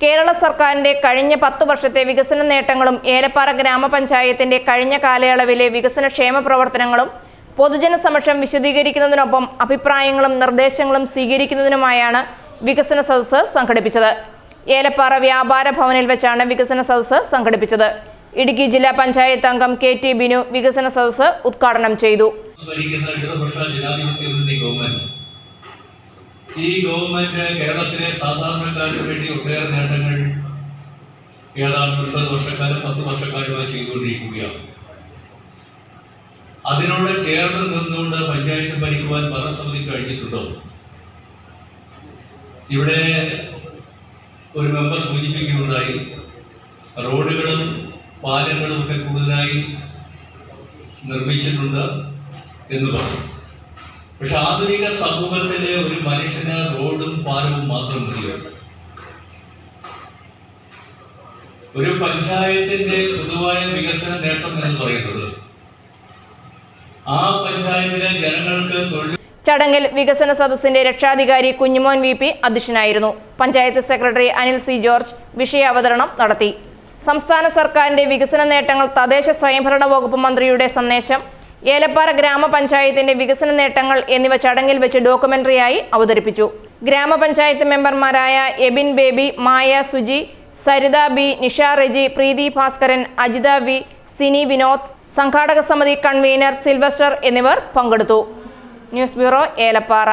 കേരള സർക്കാരിന്റെ കഴിഞ്ഞ 10 വർഷത്തെ വികസന നേട്ടങ്ങളും ഏലപ്പാറ ഗ്രാമപഞ്ചായത്തിന്റെ കഴിഞ്ഞ കാലയളവിലെ വികസനക്ഷേമ പ്രവർത്തനങ്ങളും പൊതുജന സമക്ഷം വിശദീകരിക്കുന്നതിനൊപ്പം അഭിപ്രായങ്ങളും നിർദ്ദേശങ്ങളും സ്വീകരിക്കുന്നതിനുമായാണ് വികസന സദസ്സ് സംഘടിപ്പിച്ചത്. ഏലപ്പാറ വ്യാപാര ഭവനിൽ വെച്ചാണ് വികസന സദസ്സ് സംഘടിപ്പിച്ചത്. ഇടുക്കി ജില്ലാ പഞ്ചായത്ത് അംഗം KT ബിനു വികസന സദസ്സ് ഉദ്ഘാടനം ചെയ്തു. ഈ ഗവൺമെന്റ് കേരളത്തിലെ സാധാരണക്കാർക്ക് വേണ്ടി ഒട്ടേറെ നേട്ടങ്ങൾ ഏതാണ്ട് 9 വർഷക്കാലം 10 വർഷക്കാലമായി ചെയ്തുകൊണ്ടിരിക്കുകയാണ്. അതിനോട് ചേർന്ന് നിന്നുകൊണ്ട് പഞ്ചായത്ത് ഭരിക്കുവാൻ ഭരണസമിതി കഴിഞ്ഞിട്ടുണ്ടോ? ഇവിടെ ഒരു മെമ്പർ സൂചിപ്പിക്കുകയുണ്ടായി, റോഡുകളും പാലങ്ങളും ഒക്കെ കൂടുതലായി നിർമ്മിച്ചിട്ടുണ്ട് എന്ന് പറഞ്ഞു. പക്ഷെ ആധുനിക സമൂഹത്തിലെ ഒരു മനുഷ്യന് റോഡും പാലവും മാത്രം മതിയാണ്. ഒരു പഞ്ചായത്തിന്റെ പൊതുവായ വികസന നേട്ടം എന്ന് പറയുന്നത് ആ പഞ്ചായത്തിലെ ജനങ്ങൾക്ക് തൊഴിൽ. ചടങ്ങിൽ വികസന സദസ്സിന്റെ രക്ഷാധികാരി കുഞ്ഞുമോൻ VP അധ്യക്ഷനായിരുന്നു. Panchayat secretary Anil C. George വിഷയാവതരണം നടത്തി. സംസ്ഥാന സർക്കാരിന്റെ വികസന നേട്ടങ്ങൾ, തദ്ദേശ സ്വയംഭരണ വകുപ്പ് മന്ത്രിയുടെ സന്ദേശം, ഏലപ്പാറ ഗ്രാമപഞ്ചായത്തിന്റെ വികസന നേട്ടങ്ങൾ എന്നിവ ചടങ്ങിൽ വെച്ച് ഡോക്യുമെന്ററിയായി അവതരിപ്പിച്ചു. ഗ്രാമപഞ്ചായത്ത് മെമ്പർമാരായ എബിൻ ബേബി, മായ സുജി, സരിത B, നിഷ റെജി, പ്രീതി ഭാസ്കരൻ, അജിത V, സിനി വിനോദ്, സംഘാടക സമിതി കൺവീനർ സിൽവസ്റ്റർ എന്നിവർ പങ്കെടുത്തു. News bureau, Elappara.